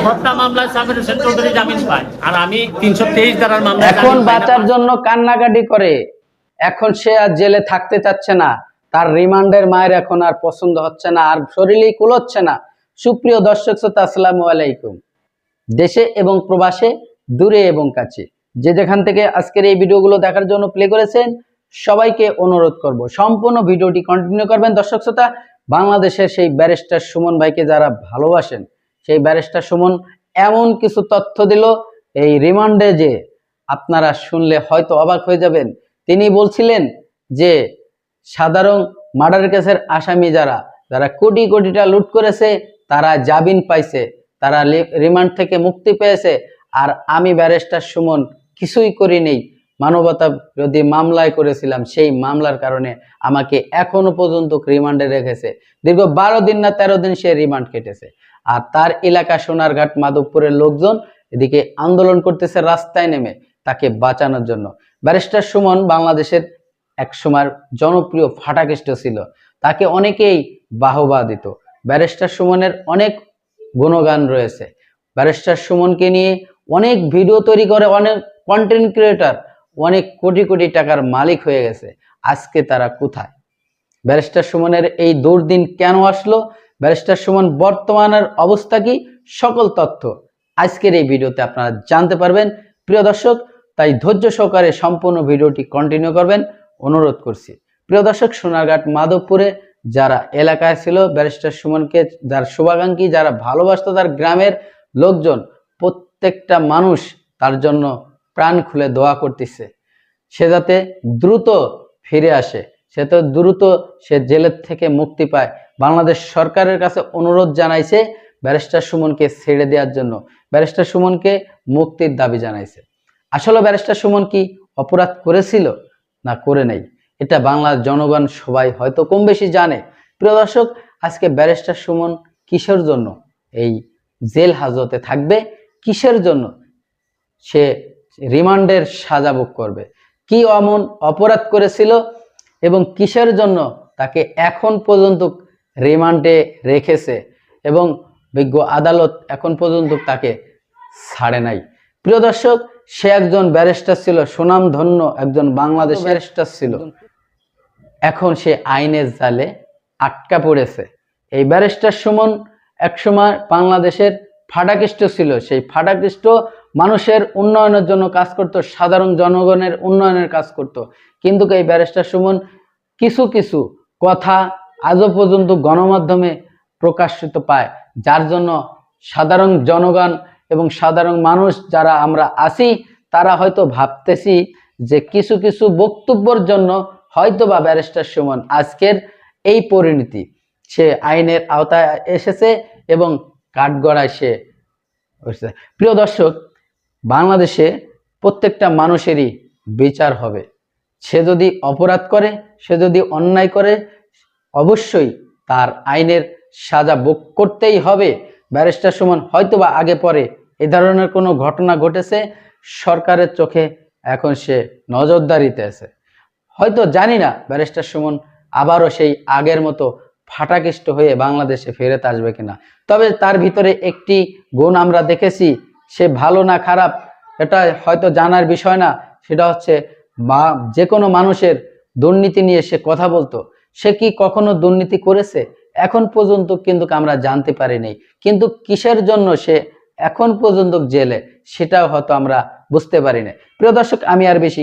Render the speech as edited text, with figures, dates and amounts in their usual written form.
হত্যা মামলায় সাবির হোসেন চৌধুরী জামিন পায়, আর আমি 323 ধারার মামলায় এখন বাঁচার জন্য কান্নাকাটি করে। এখন সে আর জেলে থাকতে চাচ্ছে না, তার রিমান্ডের মায়ের এখন আর পছন্দ হচ্ছে না, আর শরীরেই কুলোচ্ছে না। সুপ্রিয় দর্শক শ্রোতা, আসসালামু আলাইকুম। দেশে এবং প্রবাসে, দূরে এবং কাছে, যে যেখান থেকে আজকের এই ভিডিওগুলো দেখার জন্য প্লে করেছেন, সবাইকে অনুরোধ করব সম্পূর্ণ ভিডিওটি কন্টিনিউ করবেন। দর্শক শ্রোতা, বাংলাদেশের সেই ব্যারিস্টার সুমন ভাইকে যারা ভালোবাসেন, সেই ব্যারিস্টার সুমন এমন কিছু তথ্য দিল এই রিমান্ডে যে আপনারা শুনলে হয়তো অবাক হয়ে যাবেন। তিনি বলছিলেন যে সাধারণ মার্ডার কেসের আসামি যারা যারা কোটি কোটিটা লুট করেছে, তারা জামিন পাইছে, তারা রিমান্ড থেকে মুক্তি পেয়েছে, আর আমি ব্যারিস্টার সুমন কিছুই করি নেই, মানবতা বিরোধী মামলায় করেছিলাম, সেই মামলার কারণে আমাকে এখনো পর্যন্ত রিমান্ডে রেখেছে। দীর্ঘ 12 দিন না 13 দিন সে রিমান্ড কেটেছে। আর তার এলাকা সোনারঘাট মাধবপুরের লোকজন এদিকে আন্দোলন করতেছে রাস্তায় নেমে তাকে বাঁচানোর জন্য। ব্যারিস্টার সুমন বাংলাদেশের এক সময় জনপ্রিয় ফাটাকেষ্ট ছিল, তাকে অনেকেই বাহবা দিত। ব্যারিস্টার সুমনের অনেক গুণগান রয়েছে। ব্যারিস্টার সুমনকে নিয়ে অনেক ভিডিও তৈরি করে অনেক কন্টেন্ট ক্রিয়েটর অনেক কোটি কোটি টাকার মালিক হয়ে গেছে। আজকে তারা কোথায়? ব্যারিস্টার সুমনের এই দুর্দিন কেন আসলো? ব্যারিস্টার সুমন বর্তমানের অবস্থা কি? সকল তথ্য আজকের এই ভিডিওতে আপনারা জানতে পারবেন প্রিয় দর্শক। তাই ধৈর্য সহকারে সম্পূর্ণ ভিডিওটি কন্টিনিউ করবেন অনুরোধ করছি। প্রিয় দর্শক, সোনারঘাট মাধবপুরে যারা এলাকায় ছিল ব্যারিস্টার সুমনকে, যার শুভাকাঙ্ক্ষী, যারা ভালোবাসতো, তার গ্রামের লোকজন, প্রত্যেকটা মানুষ তার জন্য প্রাণ খুলে দোয়া করতেছে সে যাতে দ্রুত ফিরে আসে, সে তো দ্রুত সে জেলের থেকে মুক্তি পায়। বাংলাদেশ সরকারের কাছে অনুরোধ জানাইছে ব্যারিস্টার সুমনকে ছেড়ে দেওয়ার জন্য, ব্যারিস্টার সুমনকে মুক্তির দাবি জানাইছে। আসলে ব্যারিস্টার সুমন কি অপরাধ করেছিল না করে নাই, এটা বাংলার জনগণ সবাই হয়তো কম বেশি জানে। প্রিয় দর্শক, আজকে ব্যারিস্টার সুমন কিসের জন্য এই জেল হাজতে থাকবে, কিসের জন্য সে রিমান্ডের সাজা ভোগ করবে, কি এমন অপরাধ করেছিল এবং কিসের জন্য তাকে এখন পর্যন্ত রিমান্ডে রেখেছে এবং বিজ্ঞ আদালত এখন পর্যন্ত তাকে ছাড়ে নাই। প্রিয় দর্শক, সে একজন ব্যারিস্টার ছিল, সুনামধন্য একজন বাংলাদেশ ব্যারিস্টার ছিল। এখন সে আইনের জালে আটকা পড়েছে। এই ব্যারিস্টার সুমন একসময় বাংলাদেশের ফাটাকেষ্ট ছিল, সেই ফাটাকেষ্ট মানুষের উন্নয়নের জন্য কাজ করত, সাধারণ জনগণের উন্নয়নের কাজ করত। কিন্তু এই ব্যারিস্টার সুমন কিছু কিছু কথা আজও পর্যন্ত গণমাধ্যমে প্রকাশিত পায়, যার জন্য সাধারণ জনগণ এবং সাধারণ মানুষ যারা আমরা আছি, তারা হয়তো ভাবতেছি যে কিছু কিছু বক্তব্যের জন্য হয়তো বা ব্যারিস্টার সুমন আজকের এই পরিণতি, সে আইনের আওতায় এসেছে এবং কাঠগড়ায় সে হয়েছে। প্রিয় দর্শক, বাংলাদেশে প্রত্যেকটা মানুষেরই বিচার হবে। সে যদি অপরাধ করে, সে যদি অন্যায় করে, অবশ্যই তার আইনের সাজা ভোগ করতেই হবে। ব্যারিস্টার সুমন হয়তোবা আগে পরে এ ধরনের কোনো ঘটনা ঘটেছে, সরকারের চোখে এখন সে নজরদারিতে আছে। হয়তো জানি না ব্যারিস্টার সুমন আবারও সেই আগের মতো ফাটাকেষ্ট হয়ে বাংলাদেশে ফেরত আসবে কিনা। তবে তার ভিতরে একটি গুণ আমরা দেখেছি, সে ভালো না খারাপ এটা হয়তো জানার বিষয় না, সেটা হচ্ছে যে কোনো মানুষের দুর্নীতি নিয়ে সে কথা বলতো। সে কি কখনো দুর্নীতি করেছে এখন পর্যন্ত কিন্তু আমরা জানতে পারিনি, কিন্তু কিসের জন্য সে এখন পর্যন্ত জেলে সেটাও হয়তো আমরা বুঝতে পারি না। প্রিয় দর্শক, আমি আর বেশি